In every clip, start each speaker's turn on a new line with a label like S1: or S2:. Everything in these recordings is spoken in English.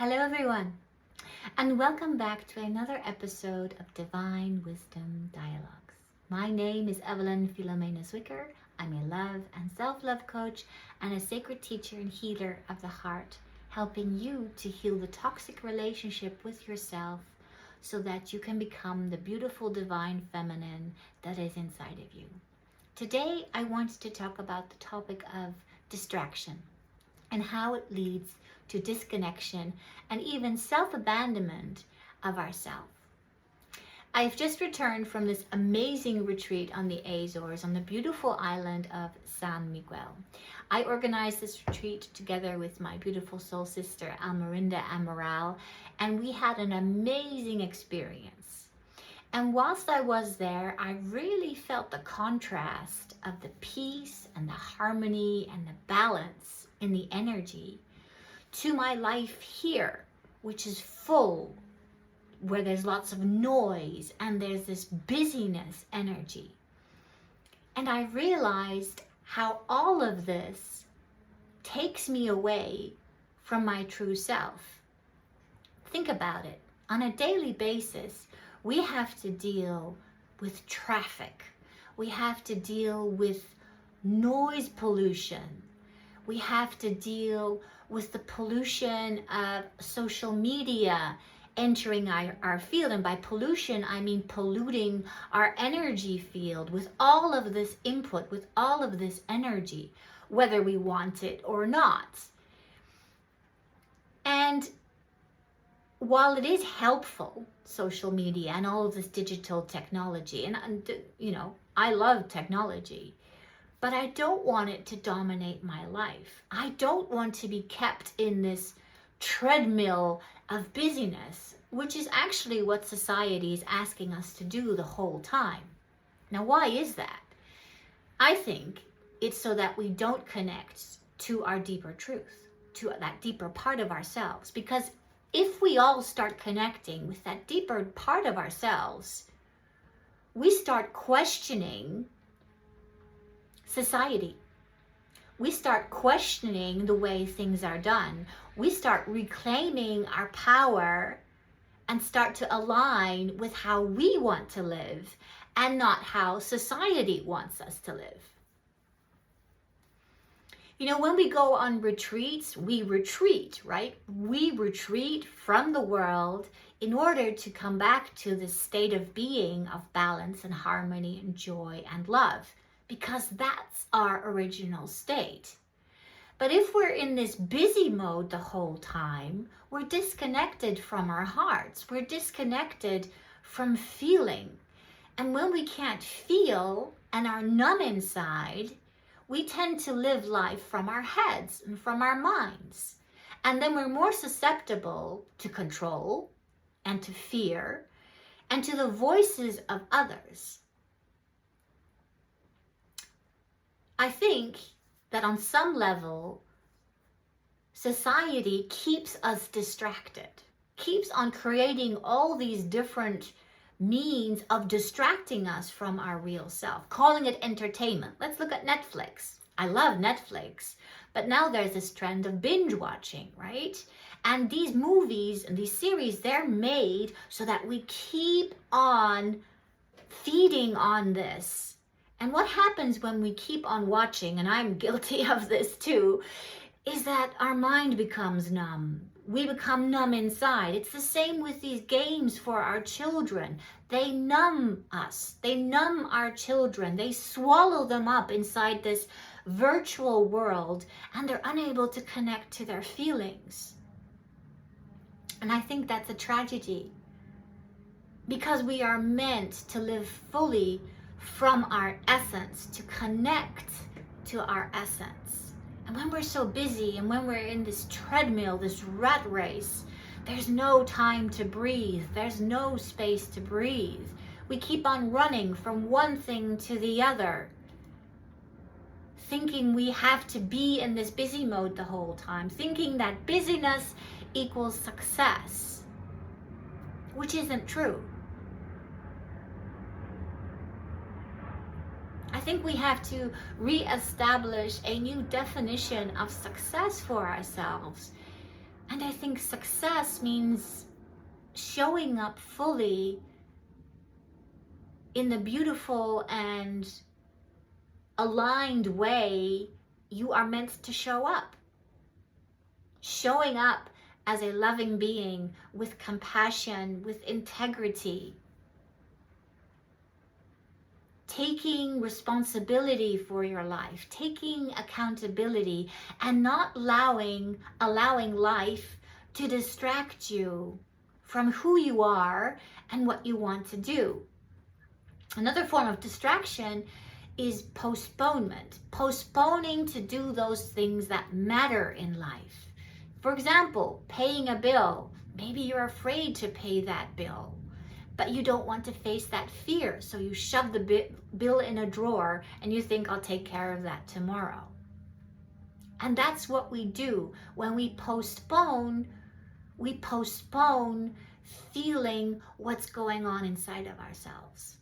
S1: Hello everyone, and welcome back to another episode of Divine Wisdom Dialogues. My name is Evelyn Philomena Zwicker. I'm a love and self-love coach and a sacred teacher and healer of the heart, helping you to heal the toxic relationship with yourself so that you can become the beautiful divine feminine that is inside of you. Today, I want to talk about the topic of distraction and how it leads to disconnection and even self-abandonment of ourselves. I've just returned from this amazing retreat on the Azores, on the beautiful island of San Miguel. I organized this retreat together with my beautiful soul sister, Almarinda Amaral, and we had an amazing experience. And whilst I was there, I really felt the contrast of the peace and the harmony and the balance in the energy to my life here, which is full, where there's lots of noise and there's this busyness energy. And I realized how all of this takes me away from my true self. Think about it. On a daily basis, we have to deal with traffic. We have to deal with noise pollution. We have to deal with the pollution of social media entering our field. And by pollution, I mean polluting our energy field with all of this input, with all of this energy, whether we want it or not. And while it is helpful, social media and all of this digital technology, and I love technology, but I don't want it to dominate my life. I don't want to be kept in this treadmill of busyness, which is actually what society is asking us to do the whole time. Now, why is that? I think it's so that we don't connect to our deeper truth, to that deeper part of ourselves. Because if we all start connecting with that deeper part of ourselves, we start questioning society. We start questioning the way things are done. We start reclaiming our power and start to align with how we want to live and not how society wants us to live. When we go on retreats, we retreat, right? We retreat from the world in order to come back to this state of being, of balance and harmony and joy and love, because that's our original state. But if we're in this busy mode the whole time, we're disconnected from our hearts. We're disconnected from feeling. And when we can't feel and are numb inside, we tend to live life from our heads and from our minds. And then we're more susceptible to control and to fear and to the voices of others. I think that on some level, society keeps us distracted, keeps on creating all these different means of distracting us from our real self, calling it entertainment. Let's look at Netflix. I love Netflix, but now there's this trend of binge watching, right? And these movies and these series, they're made so that we keep on feeding on this. And what happens when we keep on watching, and I'm guilty of this too, is that our mind becomes numb. We become numb inside. It's the same with these games for our children. They numb us. They numb our children. They swallow them up inside this virtual world, and they're unable to connect to their feelings. And I think that's a tragedy, because we are meant to live fully from our essence, to connect to our essence. And when we're so busy and when we're in this treadmill, this rat race, there's no time to breathe. There's no space to breathe. We keep on running from one thing to the other, thinking we have to be in this busy mode the whole time, thinking that busyness equals success, which isn't true. I think we have to reestablish a new definition of success for ourselves. And I think success means showing up fully in the beautiful and aligned way you are meant to show up. Showing up as a loving being with compassion, with integrity. Taking responsibility for your life, taking accountability, and not allowing life to distract you from who you are and what you want to do. Another form of distraction is postponement, postponing to do those things that matter in life. For example, paying a bill. Maybe you're afraid to pay that bill, but you don't want to face that fear. So you shove the bill in a drawer and you think, I'll take care of that tomorrow. And that's what we do. When we postpone feeling what's going on inside of ourselves.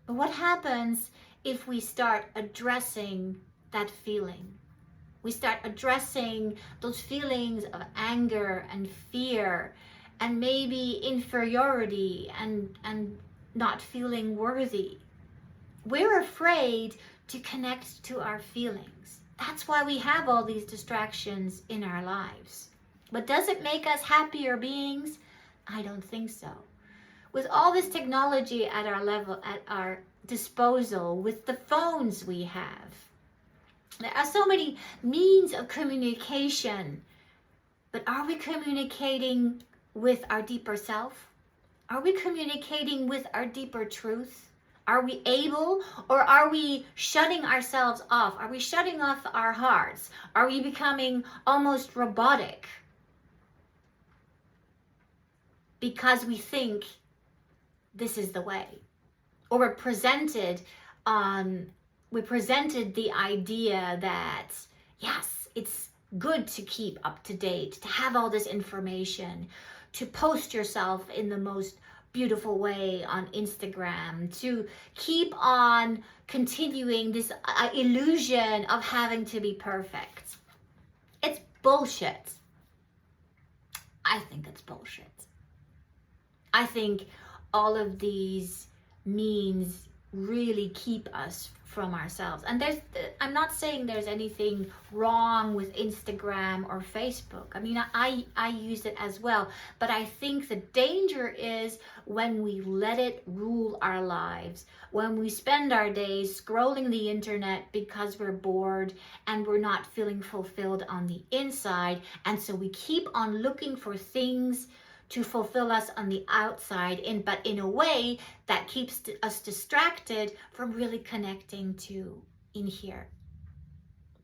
S1: But what happens if we start addressing that feeling? We start addressing those feelings of anger and fear and maybe inferiority and not feeling worthy. We're afraid to connect to our feelings. That's why we have all these distractions in our lives. But does it make us happier beings? I don't think so. With all this technology at our disposal, with the phones we have, there are so many means of communication. But are we communicating with our deeper self? Are we communicating with our deeper truth? Are we able, or are we shutting ourselves off? Are we shutting off our hearts? Are we becoming almost robotic? Because we think this is the way. Or we're presented the idea that, yes, it's good to keep up to date, to have all this information, to post yourself in the most beautiful way on Instagram, to keep on continuing this illusion of having to be perfect. It's bullshit. I think it's bullshit. I think all of these means really keep us from ourselves. And I'm not saying there's anything wrong with Instagram or Facebook. I mean, I use it as well. But I think the danger is when we let it rule our lives, when we spend our days scrolling the internet because we're bored and we're not feeling fulfilled on the inside. And so we keep on looking for things to fulfill us on the outside, but in a way that keeps us distracted from really connecting to in here,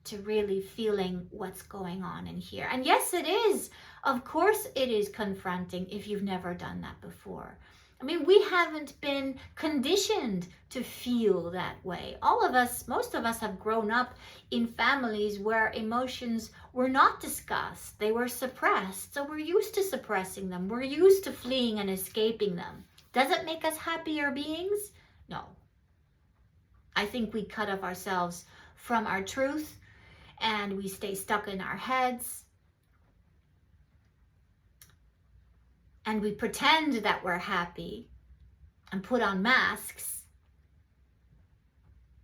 S1: to really feeling what's going on in here. And yes, it is. Of course it is confronting if you've never done that before. I mean, we haven't been conditioned to feel that way. Most of us have grown up in families where emotions were not discussed. They were suppressed. So we're used to suppressing them. We're used to fleeing and escaping them. Does it make us happier beings? No. I think we cut off ourselves from our truth and we stay stuck in our heads. And we pretend that we're happy and put on masks,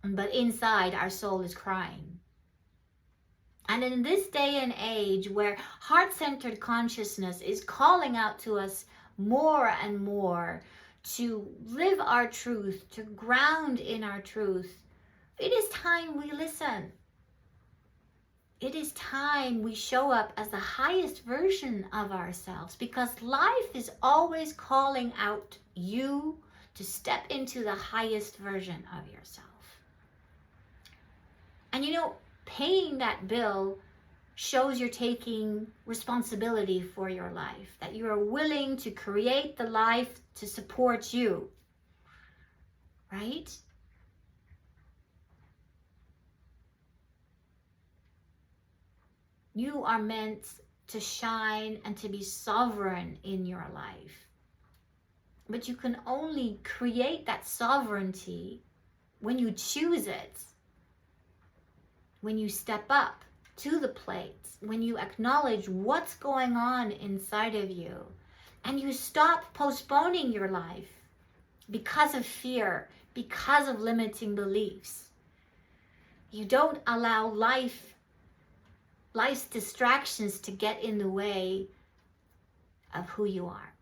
S1: but inside our soul is crying. And in this day and age where heart-centered consciousness is calling out to us more and more to live our truth, to ground in our truth, it is time we listen. It is time we show up as the highest version of ourselves, because life is always calling out you to step into the highest version of yourself. And paying that bill shows you're taking responsibility for your life, that you are willing to create the life to support you, right? You are meant to shine and to be sovereign in your life. But you can only create that sovereignty when you choose it, when you step up, to the plate, when you acknowledge what's going on inside of you, and you stop postponing your life because of fear, because of limiting beliefs, you don't allow life's distractions to get in the way of who you are.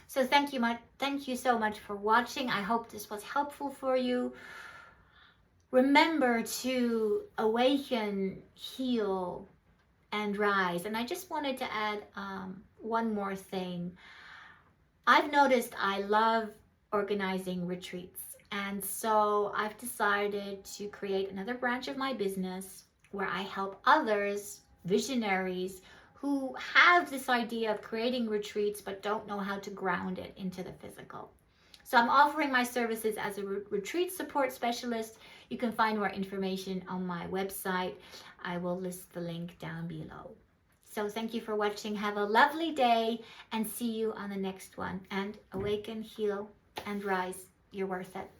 S1: So thank you so much for watching. I hope this was helpful for you. Remember to awaken, heal, and rise. And I just wanted to add one more thing. I've noticed I love organizing retreats. And so I've decided to create another branch of my business where I help others, visionaries, who have this idea of creating retreats but don't know how to ground it into the physical. So I'm offering my services as a retreat support specialist. You can find more information on my website. I will list the link down below. So thank you for watching. Have a lovely day and see you on the next one. And awaken, heal, and rise. You're worth it.